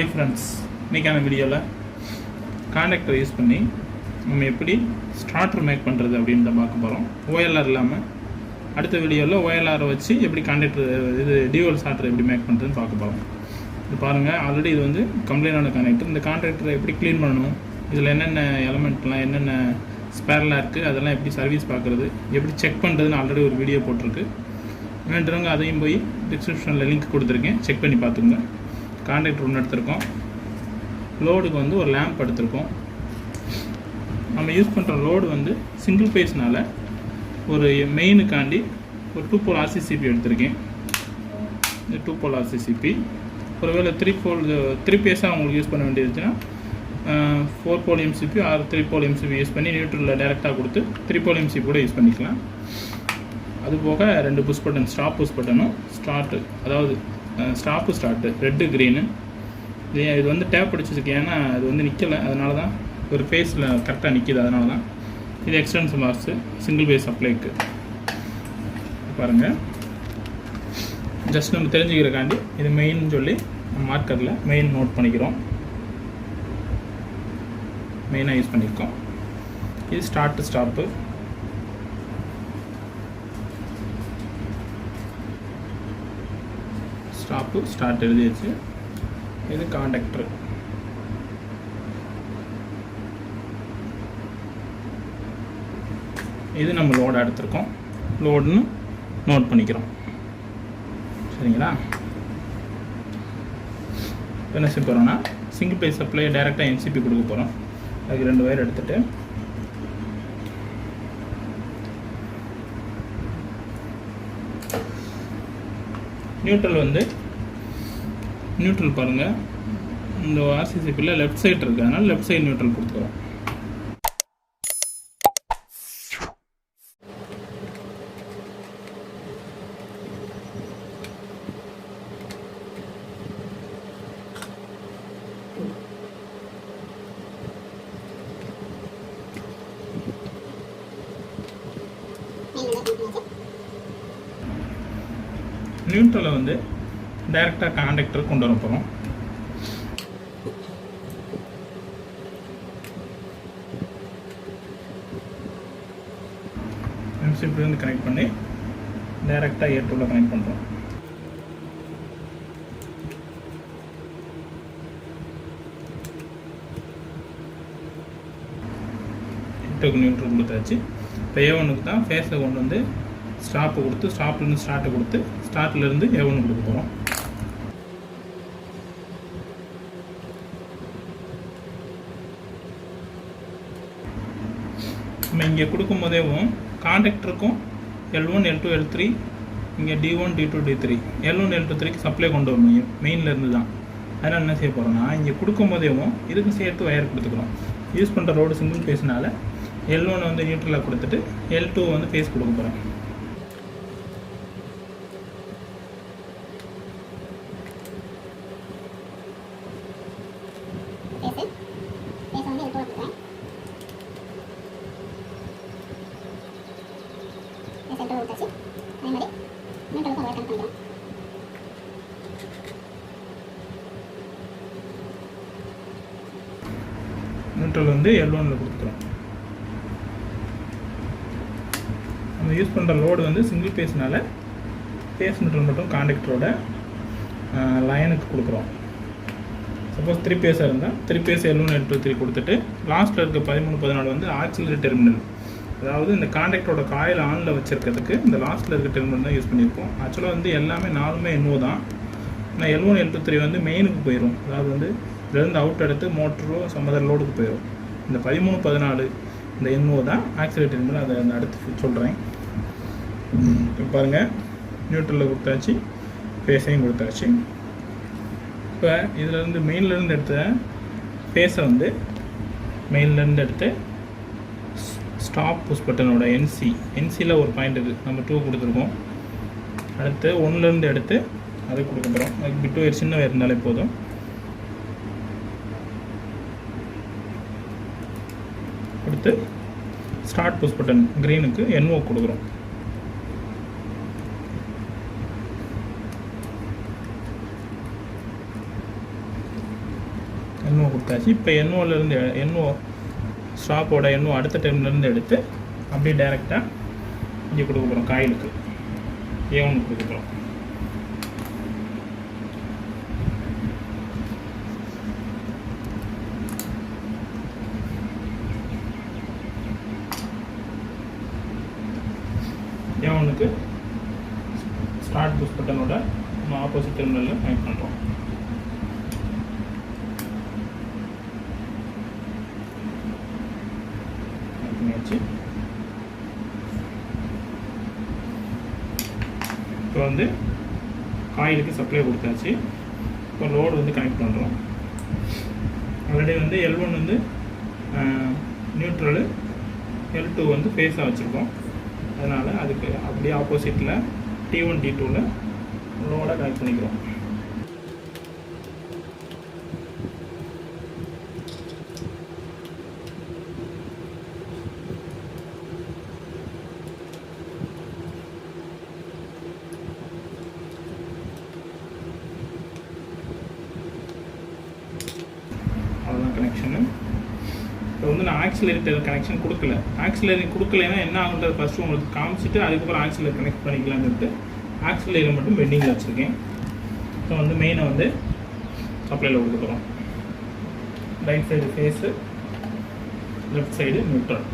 Hi friends, இன்னைக்கான வீடியோவில் contactor use பண்ணி நம்ம எப்படி ஸ்டார்டர் மேக் பண்ணுறது அப்படின்னு பார்க்க போகிறோம். OLR இல்லாமல் அடுத்த வீடியோவில் OLR வச்சு எப்படி கான்டாக்டர் இது டியூவல் ஸ்டார்டர் எப்படி மேக் பண்ணுறதுன்னு பார்க்க போகிறோம். இது பாருங்கள், ஆல்ரெடி இது வந்து கம்ப்ளைண்ட் ஆன கான்டாக்டர். இந்த கான்டாக்டரை எப்படி க்ளீன் பண்ணணும், இதில் என்னென்ன எலமெண்ட்லாம் என்னென்ன ஸ்பேர்லாம் இருக்குது, அதெல்லாம் எப்படி சர்வீஸ் பார்க்குறது, எப்படி செக் பண்ணுறதுன்னு ஆல்ரெடி ஒரு வீடியோ போட்டிருக்கு. வேண்டுறவங்க அதையும் போய் டிஸ்கிரிப்ஷனில் லிங்க் கொடுத்துருக்கேன், செக் பண்ணி பார்த்துக்குங்க. கான்டாக்டர் ஒன்று எடுத்திருக்கோம், லோடுக்கு வந்து ஒரு லேம்ப் எடுத்திருக்கோம். நம்ம யூஸ் பண்ணுற லோடு வந்து சிங்கிள் பேஸ்னால் ஒரு மெயினுக்காண்டி ஒரு 2 போல் RCCP எடுத்திருக்கேன். இந்த 2 போல் RCCP ஒருவேளை 3 பேஸாக உங்களுக்கு யூஸ் பண்ண வேண்டியிருச்சுன்னா 4 போல் MCP ஆர் 3 போல் MCP யூஸ் பண்ணி நியூட்ரலில் டேரெக்டாக கொடுத்து 3 போல் MCP கூட யூஸ் பண்ணிக்கலாம். அதுபோக 2 புஷ் பட்டன், ஸ்டாப் புஷ் பட்டனும் ஸ்டார்ட்டு, அதாவது ஸ்டாப்பு ஸ்டார்ட்டு ரெட்டு க்ரீனு. இது வந்து டேப் அடிச்சிருக்கு, ஏன்னா அது வந்து நிற்கலை, அதனால தான் ஒரு ஃபேஸில் கரெக்டாக நிற்கிது, அதனால தான். இது எக்ஸ்டென்ஷன் மார்க்ஸு சிங்கிள் பேஸ் சப்ளைக்கு பாருங்கள். ஜஸ்ட் நம்ம தெரிஞ்சுக்கிறக்காண்டி இது மெயின் சொல்லி மார்க்கரில் மெயின் நோட் பண்ணிக்கிறோம், மெயினாக யூஸ் பண்ணியிருக்கோம். இது ஸ்டார்ட்டு ஸ்டாப்பு, ஸ்டாப்பு ஸ்டார்ட் எழுதியாச்சு. இது கான்டாக்டர். இது நம்ம லோடாக எடுத்திருக்கோம், லோடுன்னு நோட் பண்ணிக்கிறோம். சரிங்களா? என்ன செய்ய போகிறோம்னா, சிங்கிள் பேஸ் சப்ளை டைரெக்டாக MCP கொடுக்க போகிறோம். அதுக்கு 2 வயர் எடுத்துகிட்டு நியூட்ரல் பாருங்கள், இந்த RCCPயில் லெஃப்ட் சைடு இருக்குது, அதனால் லெஃப்ட் சைடு நியூட்ரல் கொடுத்துக்கிறோம். நியூட்ரலை வந்து டைரெக்டாக கான்டாக்டர் கொண்டு வர போகிறோம். MCP கனெக்ட் பண்ணி டைரெக்டாக A2ல கனெக்ட் பண்ணுறோம். A2க்கு நியூட்ரல் கொடுத்தாச்சு. இப்போ A1க்கு தான் ஃபேஸில் கொண்டு வந்து ஸ்டாப்பு கொடுத்து, ஸ்டாப்லேருந்து ஸ்டார்ட்டை கொடுத்து, ஸ்டார்ட்லேருந்து A1 கொடுக்க போகிறோம். நம்ம இங்கே கொடுக்கும் போதேவும் கான்டாக்டருக்கும் L1 L2 L3, இங்கே D1 D2 D3 L1 L2 3க்கு supply கொண்டு வரணும் மெயின்லேருந்து தான். அதனால் என்ன செய்ய போகிறோம்னா, இங்கே கொடுக்கும் போதேவும் இதுக்கு சேர்த்து வயர் கொடுத்துக்கிறோம். யூஸ் பண்ணுற ரோடு சிங்கிள் பேஸ்னால L1 வந்து நியூட்ரலாக கொடுத்துட்டு L2 வந்து பேஸ் கொடுக்க போகிறோம். நியூட்ரல் வந்து L1ல கொடுத்துக்கிறோம். நம்ம யூஸ் பண்ணுற லோடு வந்து சிங்கிள் பேஸ்னால பேஸ் நியூட்ரல் மட்டும் கான்டாக்டரோட லைனுக்கு கொடுக்குறோம். சப்போஸ் 3 பேஸாக இருந்தால் 3 பேஸ் L1 L2 3 கொடுத்துட்டு லாஸ்ட்டில் இருக்க 13 14 வந்து ஆக்சிலரி டெர்மினல், அதாவது இந்த கான்டாக்டரோட காயில் ஆனில் வச்சுருக்கிறதுக்கு இந்த லாஸ்ட்டில் இருக்க டெர்மினல் தான் யூஸ் பண்ணியிருப்போம். ஆக்சுவலாக வந்து எல்லாமே 4மே NO தான். ஆனால் L1 L2 3 வந்து மெயினுக்கு போயிடும், அதாவது வந்து இதுலேருந்து அவுட் எடுத்து மோட்டரோ சம்மதர் லோடுக்கு போயிடும். இந்த 13 14 இந்த NO தான் ஆக்சிலரி டெர்மினல். அதை அடுத்து சொல்கிறேன். இப்போ பாருங்கள், நியூட்ரலில் கொடுத்தாச்சு, ஃபேஸையும் கொடுத்தாச்சு. இப்போ இதிலேருந்து மெயின்லேருந்து எடுத்த ஃபேஸை வந்து மெயின்லேருந்து எடுத்து ஸ்டாப் புஷ் பட்டனோட NCயில் ஒரு பாயிண்ட் இருக்குது, நம்ம 2 கொடுத்துருக்கோம். அடுத்து 1லேருந்து எடுத்து அதை கொடுக்க போகிறோம். அதுக்கு பிட்டு வயர் சின்ன வயர் இருந்தாலே போதும். அடுத்து ஸ்டார்ட் புஷ் பட்டன் க்ரீனுக்கு NO கொடுக்குறோம். NO கொடுத்தாச்சு. இப்போ NOலேருந்து NO ஸ்டாப்போட NO அடுத்த டெர்மினலேருந்து எடுத்து அப்படியே டைரெக்டாக இங்கே கொடுக்க போகிறோம். காயிலுக்கு A1 கொடுக்க போகிறோம். A1க்கு ஸ்டார்ட் புஷ் பட்டனோட நம்ம ஆப்போசிட் டெர்மினலில் கனெக்ட் பண்ணுறோம். இப்போ வந்து காயிலுக்கு சப்ளை கொடுத்தாச்சு. இப்போ லோடு வந்து கனெக்ட் பண்ணுறோம். ஆல்ரெடி வந்து L1 வந்து நியூட்ரலு, L2 வந்து ஃபேஸாக வச்சுருக்கோம். அதனால் அதுக்கு அப்படியே ஆப்போசிட்டில் T1 T2வில் லோடை கனெக்ட் பண்ணிக்கிறோம். அவ்வளோதான் கனெக்ஷனு. இப்போ வந்து நான் ஆக்சிலரி கனெக்ஷன் கொடுக்கல. ஆக்சிலரி கொடுக்கலைன்னா என்ன ஆகுன்றது ஃபஸ்ட்டு உங்களுக்கு காமிச்சிட்டு அதுக்கப்புறம் ஆக்சிலரி கனெக்ட் பண்ணிக்கலாம்னு ஆக்சிலரி மட்டும் பெண்டிங்கில் வச்சுருக்கேன். ஸோ வந்து மெயினை வந்து சப்ளையில் கொடுக்குறோம். Right side phase, left side neutral.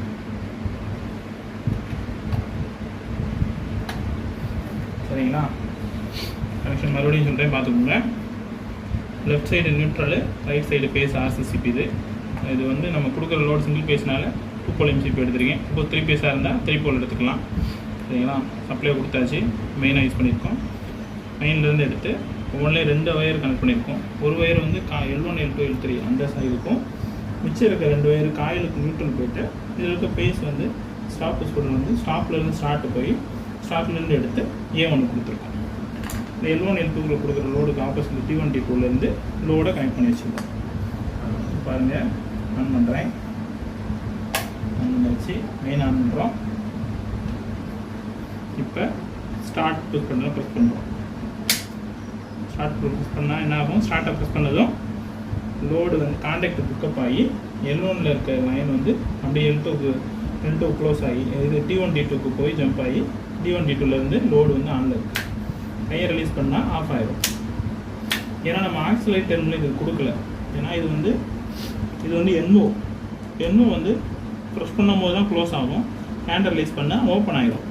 சரிங்களா? கனெக்ஷன் மறுபடியும் சொல்கிறேன், பார்த்துக்கோங்க. Left side neutral, right side phase RCCP. இது வந்து நம்ம கொடுக்குற லோட் சிங்கிள் பேஸ்னால 2 pole MCP எடுத்துருக்கேன். இப்போ 3 பேஸாக இருந்தால் 3 pole எடுத்துக்கலாம். சரிங்களா? சப்ளை கொடுத்தாச்சு. மெயினாக யூஸ் பண்ணியிருக்கோம். மெயின்லேருந்து எடுத்து ஒவ்வொன்றிலே 2 ஒயர் கனெக்ட் பண்ணியிருக்கோம். ஒரு ஒயர் வந்து L1 L2 L3 அந்த சைடுக்கும், மிச்சம் இருக்க 2 ஒயர் காயிலுக்கு நியூட்ரல் போய்ட்டு இதில் இருக்க பேஸ் வந்து ஸ்டாப் புஷ் பட்டன் வந்து ஸ்டாப்லேருந்து ஸ்டார்ட்டு போய் ஸ்டாப்லேருந்து எடுத்து A1 கொடுத்துருக்கோம். இந்த L1 L2 கொடுக்குற லோடுக்கு ஆப்போசிட் T1 T2லேருந்து லோடை கனெக்ட் பண்ணி வச்சுருக்கோம். பாருங்கள், ஆன் பண்ணுறேன். ஆன் பண்ணிச்சு. மெயின் ஆன் பண்ணுறோம். இப்போ ஸ்டார்ட் புஷ் பண்ண ப்ரெஸ் பண்ணுறோம். ஸ்டார்ட் புஷ் பண்ணால் என்ன ஆகும்? ஸ்டார்ட்டை ப்ரெஸ் பண்ணதும் லோடு வந்து கான்டாக்ட் புக்கப் ஆகி L1ல் இருக்க லைன் வந்து அப்படியே L2 க்ளோஸ் ஆகி இது T1 T2க்கு போய் ஜம்ப் ஆகி T1 T2லேருந்து லோடு வந்து ஆனில் இருக்குது. கையை ரிலீஸ் பண்ணால் ஆஃப் ஆகிடும். ஏன்னா நம்ம ஆக்சிலரி டெர்மினல் இது கொடுக்கல. ஏன்னா இது வந்து NO வந்து ப்ரெஸ் பண்ணும் போது தான் க்ளோஸ் ஆகும். ஹேண்டை ரிலீஸ் பண்ணால் ஓப்பன் ஆகிடும்.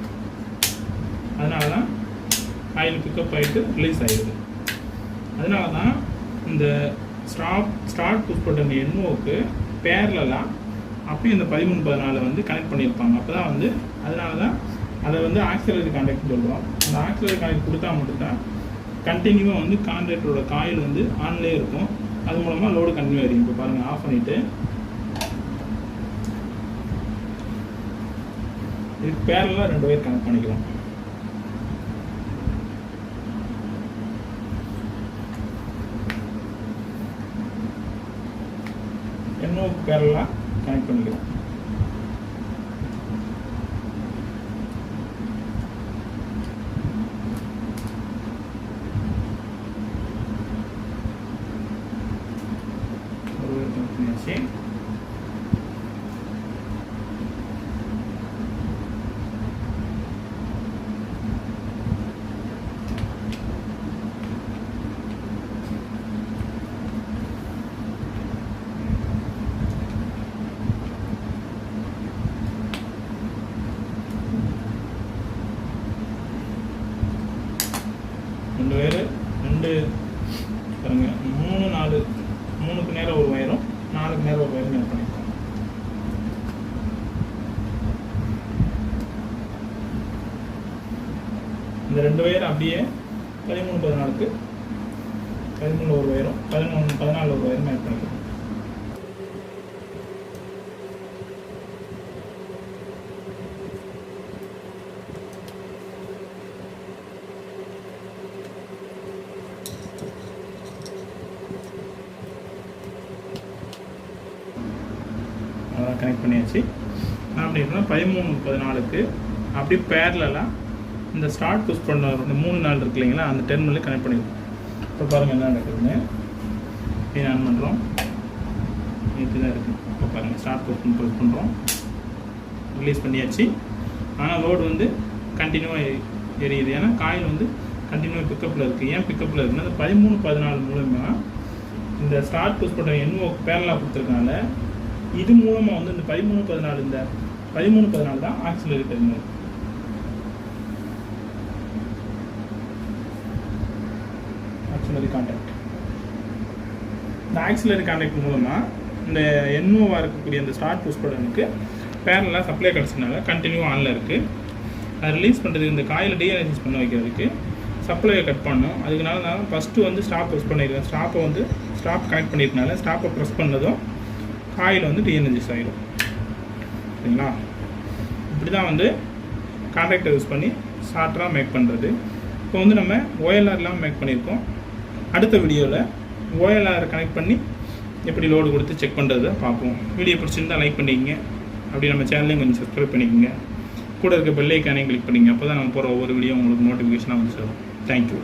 அதனால தான் ஆயில் பிக்கப் ஆகிட்டு ரிலீஸ் ஆகிடுது. அதனால தான் இந்த ஸ்டார்ட் புஷ் பட்டன் NOவுக்கு பேரலாக அப்பயும் இந்த 13-14 வந்து கனெக்ட் பண்ணியிருப்பாங்க. அப்போ தான் வந்து அதனால தான் அதை வந்து ஆக்சிலரி கான்டாக்ட் சொல்கிறோம். அந்த ஆக்சிலரி கான்டாக்ட் கொடுத்தா மட்டும்தான் கண்டினியூவாக வந்து கான்டாக்டரோட காயில் வந்து ஆன்லேயே இருக்கும். அது மூலமாக லோடு கண்டினியூ ஆகிடும். இப்போ பாருங்கள், ஆஃப் பண்ணிவிட்டு இதுக்கு பேரலாக 2 ஒயர் கனெக்ட் பண்ணிக்கலாம். NOவுக்கு பேரலாக கனெக்ட் பண்ணிக்கலாம். ரெண்டு ஒயரு, 2 பாருங்க, 3 4 3க்கு நேரம் ஒரு ஒயரும் 4க்கு நேரம் ஒரு ஒயரும் கனெக்ட் பண்ணியிருக்கோம். இந்த 2 ஒயர் அப்படியே 13-14க்கு 13 ஒரு ஒயரும் 14 ஒரு ஒயரும் கனெக்ட் பண்ணிக்கிறோம். அதான் கனெக்ட் பண்ணியாச்சு. நான் அப்படி இருக்கணும் 13-14க்கு அப்படி பேரலாக இந்த ஸ்டார்ட் புஷ் பண்ண இந்த 3 நாள் இருக்கு இல்லைங்களா, அந்த டெர்மினலில் கனெக்ட் பண்ணிடுவோம். இப்போ பாருங்கள் என்ன நடக்குதுன்னு. ஆன் பண்ணுறோம். நேற்று தான் இருக்குது. இப்போ பாருங்கள் ஸ்டார்ட் ப்ரெஸ் பண்ணுறோம், ரிலீஸ் பண்ணியாச்சு. ஆனால் லோடு வந்து கண்டினியூவாக எரியுது. ஏன்னா காயில் வந்து கண்டினியூவாக பிக்கப்பில் இருக்குது. ஏன் பிக்கப்பில் இருக்குன்னா இந்த 13-14 மூலமாக இந்த ஸ்டார்ட் புஷ் பண்ணுற NO பேரலாக கொடுத்துருக்கனால இது மூலமாக வந்து இந்த 13-14 இந்த 13-14 தான் ஆக்சிலரி டெர்மினல். Auxiliary contact. இந்த ஆக்சிலரி கான்டாக்ட் மூலமாக இந்த NOவாக இருக்கக்கூடிய இந்த ஸ்டார்ட் புஷ் பட்டனுக்கு பேரலாக சப்ளை கிடச்சதுனால கண்டினியூ ஆனில் இருக்குது. அதை ரிலீஸ் பண்ணுறதுக்கு இந்த காயில் டீஎனர்ஜைஸ் பண்ண வைக்கிறதுக்கு சப்ளையை கட் பண்ணோம். அதுக்குனால நான் ஃபஸ்ட்டு வந்து ஸ்டாப் ப்ரெஸ் பண்ணியிருக்கேன். ஸ்டாப்பை வந்து ஸ்டாப் கனெக்ட் பண்ணியிருக்கனால ஸ்டாப்பை ப்ரெஸ் பண்ணதும் காயில் வந்து டீஎனர்ஜைஸ் ஆகிடும். சரிங்களா? இப்படி தான் வந்து கான்டாக்டை யூஸ் பண்ணி ஸ்டார்டராக மேக் பண்ணுறது. இப்போ வந்து நம்ம OLRலாம் மேக் பண்ணியிருக்கோம். அடுத்த வீடியோவில் OLR கனெக்ட் பண்ணி எப்படி லோடு கொடுத்து செக் பண்ணுறதை பார்ப்போம். வீடியோ பிடிச்சிருந்தால் லைக் பண்ணிக்கங்க. அப்படி நம்ம சேனலையும் கொஞ்சம் சப்ஸ்கிரைப் பண்ணிக்கோங்க. கூட இருக்க பெல் ஐக்கானையும் கிளிக் பண்ணிங்க. அப்போ தான் நம்ம போகிற ஒவ்வொரு வீடியோ உங்களுக்கு நோட்டிஃபிகேஷனாக வந்து சேரும். தேங்க்யூ.